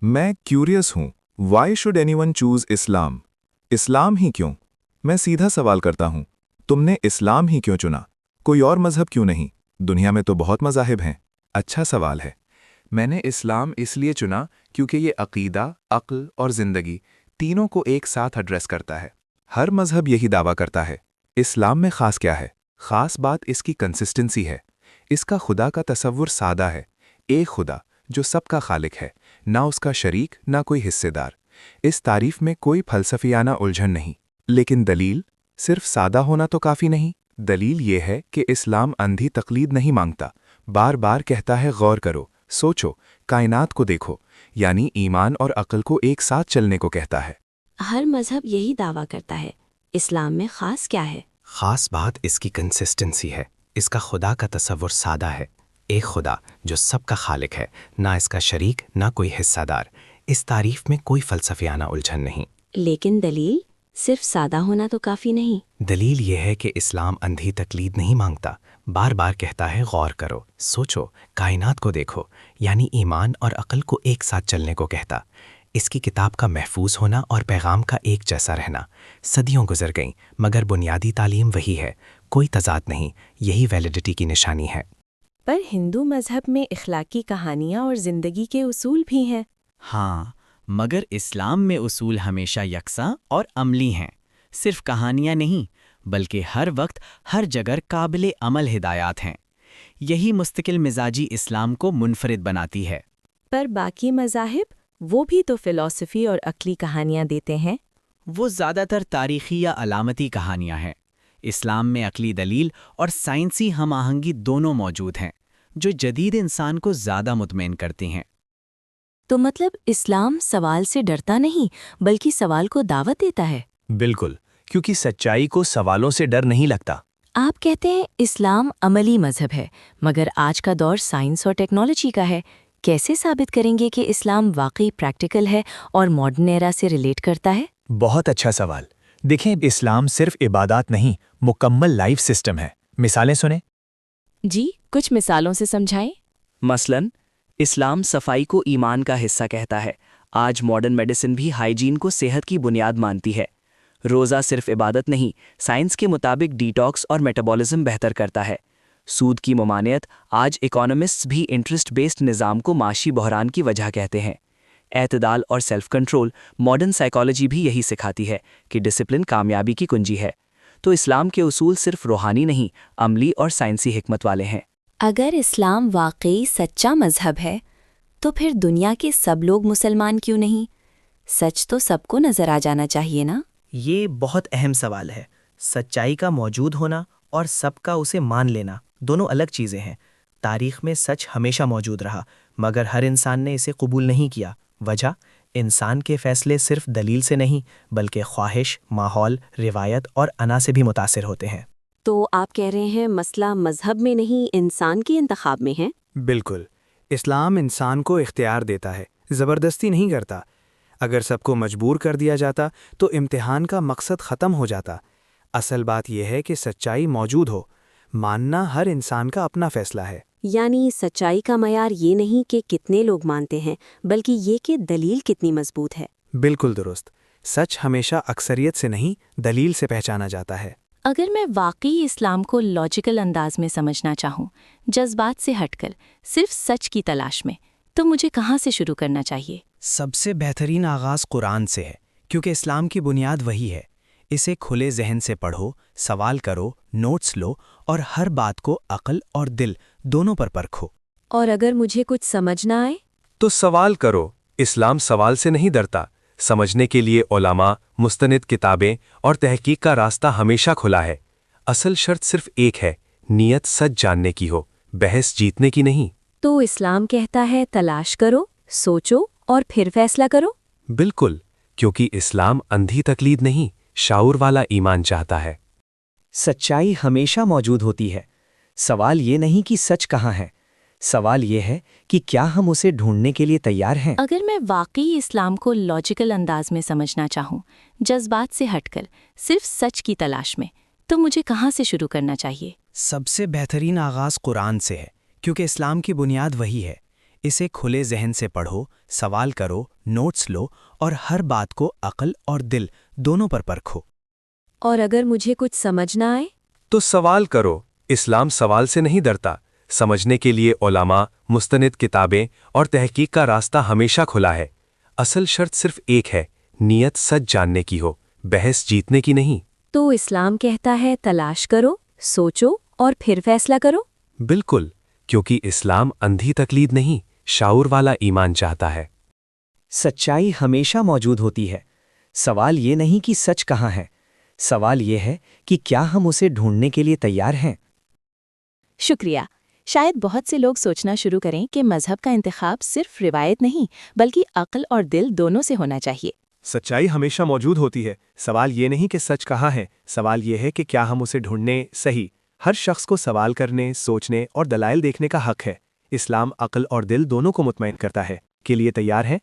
मैं क्यूरियस हूँ। Why should anyone choose इस्लाम? इस्लाम ही क्यों? मैं सीधा सवाल करता हूँ, तुमने इस्लाम ही क्यों चुना? कोई और मजहब क्यों नहीं? दुनिया में तो बहुत मज़ाहिब हैं। अच्छा सवाल है। मैंने इस्लाम इसलिए चुना क्योंकि ये अक़ीदा, अक्ल और ज़िंदगी तीनों को एक साथ एड्रेस करता है। हर मजहब यही दावा करता है। इस्लाम में ख़ास क्या है? ख़ास बात इसकी कंसिस्टेंसी है। इसका खुदा का तसव्वुर सादा है, एक खुदा जो सबका खालिक है, ना उसका शरीक ना कोई हिस्सेदार। इस तारीफ में कोई फलसफियाना उलझन नहीं। लेकिन दलील? सिर्फ सादा होना तो काफ़ी नहीं। दलील ये है कि इस्लाम अंधी तकलीद नहीं मांगता, बार बार कहता है गौर करो, सोचो, कायनात को देखो, यानी ईमान और अक्ल को एक साथ चलने को कहता है। हर मजहब यही दावा करता है। इस्लाम में ख़ास क्या है? ख़ास बात इसकी कंसिस्टेंसी है। इसका खुदा का तसव्वुर सादा है, एक खुदा जो सबका खालिक है, ना इसका शरीक ना कोई हिस्सादार। इस तारीफ में कोई फलसफियाना उलझन नहीं। लेकिन दलील? सिर्फ सादा होना तो काफ़ी नहीं। दलील ये है कि इस्लाम अंधी तकलीद नहीं मांगता, बार बार कहता है गौर करो, सोचो, कायनात को देखो, यानी ईमान और अक्ल को एक साथ चलने को कहता। इसकी किताब का महफूज होना और पैगाम का एक जैसा रहना। सदियों गुजर गईं मगर बुनियादी तालीम वही है, कोई तजाद नहीं। यही वैलिडिटी की निशानी है। पर हिंदू मजहब में इखलाकी कहानियाँ और ज़िंदगी के उसूल भी हैं। हाँ, मगर इस्लाम में उसूल हमेशा यकसा और अमली हैं। सिर्फ कहानियाँ नहीं, बल्कि हर वक्त हर जगह काबिल अमल हिदायत हैं। यही मुस्तकिल मिजाजी इस्लाम को मुनफरिद बनाती है। पर बाकी मज़ाहिब, वो भी तो फ़िलॉसफ़ी और अक़ली कहानियाँ देते हैं। वो ज़्यादातर तारीख़ी या अलामती कहानियाँ हैं। इस्लाम में अक़ली दलील और साइंसी हम आहंगी दोनों मौजूद हैं, जो जदीद इंसान को ज़्यादा मुतमईन करती हैं। तो मतलब इस्लाम सवाल से डरता नहीं, बल्कि सवाल को दावत देता है। बिल्कुल, क्योंकि सच्चाई को सवालों से डर नहीं लगता। आप कहते हैं इस्लाम अमली मजहब है, मगर आज का दौर साइंस और टेक्नोलॉजी का है। कैसे साबित करेंगे कि इस्लाम वाकई प्रैक्टिकल है और मॉडर्न एरा से रिलेट करता है? बहुत अच्छा सवाल। देखें, इस्लाम सिर्फ इबादत नहीं, मुकम्मल लाइफ सिस्टम है। मिसालें सुने। जी, कुछ मिसालों से समझाएं। मसलन, इस्लाम सफाई को ईमान का हिस्सा कहता है। आज मॉडर्न मेडिसिन भी हाइजीन को सेहत की बुनियाद मानती है। रोज़ा सिर्फ इबादत नहीं, साइंस के मुताबिक डिटॉक्स और मेटाबॉलिज्म बेहतर करता है। सूद की ममानियत आज इकोनॉमिस्ट्स भी इंटरेस्ट बेस्ड निज़ाम को माशी बहरान की वजह कहते हैं। एतदाल और सेल्फ कंट्रोल, मॉडर्न साइकोलॉजी भी यही सिखाती है कि डिसिप्लिन कामयाबी की कुंजी है। तो इस्लाम के उसूल सिर्फ रूहानी नहीं, अमली और साइंसी हिकमत वाले हैं। अगर इस्लाम वाकई सच्चा मजहब है, तो फिर दुनिया के सब लोग मुसलमान क्यों नहीं? सच तो सबको नजर आ जाना चाहिए ना? ये बहुत अहम सवाल है। सच्चाई का मौजूद होना और सबका उसे मान लेना दोनों अलग चीज़ें हैं। तारीख़ में सच हमेशा मौजूद रहा, मगर हर इंसान ने इसे कबूल नहीं किया। वजह? इंसान के फ़ैसले सिर्फ दलील से नहीं, बल्कि ख्वाहिश, माहौल, रिवायत और अना से भी मुतासिर होते हैं। तो आप कह रहे हैं मसला मजहब में नहीं, इंसान के इंतखाब में है? बिल्कुल। इस्लाम इंसान को इख्तियार देता है, ज़बरदस्ती नहीं करता। अगर सबको मजबूर कर दिया जाता तो इम्तिहान का मकसद ख़त्म हो जाता। असल बात यह है कि सच्चाई मौजूद हो, मानना हर इंसान का अपना फ़ैसला है। यानी सच्चाई का मयार ये नहीं कि कितने लोग मानते हैं, बल्कि ये कि दलील कितनी मजबूत है। बिल्कुल दुरुस्त। सच हमेशा अक्सरियत से नहीं, दलील से पहचाना जाता है। अगर मैं वाकई इस्लाम को लॉजिकल अंदाज में समझना चाहूँ, जज्बात से हटकर सिर्फ सच की तलाश में, तो मुझे कहाँ से शुरू करना चाहिए? सबसे बेहतरीन आगाज़ कुरान से है, क्योंकि इस्लाम की बुनियाद वही है। इसे खुले जहन से पढ़ो, सवाल करो, नोट्स लो और हर बात को अक्ल और दिल दोनों पर परखो। और अगर मुझे कुछ समझ ना आए? तो सवाल करो। इस्लाम सवाल से नहीं डरता। समझने के लिए उलमा, मुस्तनिद किताबें और तहकीक का रास्ता हमेशा खुला है। असल शर्त सिर्फ एक है, नीयत सच जानने की हो, बहस जीतने की नहीं। तो इस्लाम कहता है तलाश करो, सोचो और फिर फैसला करो। बिल्कुल, क्योंकि इस्लाम अंधी तकलीद नहीं, शाऊर वाला ईमान चाहता है। सच्चाई हमेशा मौजूद होती है। सवाल ये नहीं कि सच कहाँ है, सवाल ये है कि क्या हम उसे ढूंढने के लिए तैयार हैं। अगर मैं वाकई इस्लाम को लॉजिकल अंदाज में समझना चाहूँ, जज्बात से हटकर सिर्फ सच की तलाश में, तो मुझे कहाँ से शुरू करना चाहिए? सबसे बेहतरीन आगाज़ कुरान से है, क्योंकि इस्लाम की बुनियाद वही है। اسے کھلے ذہن سے پڑھو، سوال کرو، نوٹس لو اور ہر بات کو عقل اور دل دونوں پر پرکھو۔ اور اگر مجھے کچھ سمجھ نہ آئے؟ تو سوال کرو، اسلام سوال سے نہیں ڈرتا۔ سمجھنے کے لیے علماء، مستند کتابیں اور تحقیق کا راستہ ہمیشہ کھلا ہے۔ اصل شرط صرف ایک ہے، نیت سچ جاننے کی ہو، بحث جیتنے کی نہیں۔ تو اسلام کہتا ہے تلاش کرو، سوچو اور پھر فیصلہ کرو؟ بالکل، کیونکہ اسلام اندھی تقلید نہیں، شعور والا ایمان چاہتا ہے۔ سچائی ہمیشہ موجود ہوتی ہے۔ سوال یہ نہیں کہ سچ کہاں ہے، سوال یہ ہے کہ کیا ہم اسے ڈھونڈنے کے لیے تیار ہیں۔ شکریہ۔ شاید بہت سے لوگ سوچنا شروع کریں کہ مذہب کا انتخاب صرف روایت نہیں بلکہ عقل اور دل دونوں سے ہونا چاہیے۔ سچائی ہمیشہ موجود ہوتی ہے، سوال یہ نہیں کہ سچ کہاں ہے، سوال یہ ہے کہ کیا ہم اسے ڈھونڈنے صحیح۔ ہر شخص کو سوال کرنے، سوچنے اور دلائل دیکھنے کا حق ہے۔ اسلام عقل اور دل دونوں کو مطمئن کرتا ہے۔ کے لیے تیار ہیں؟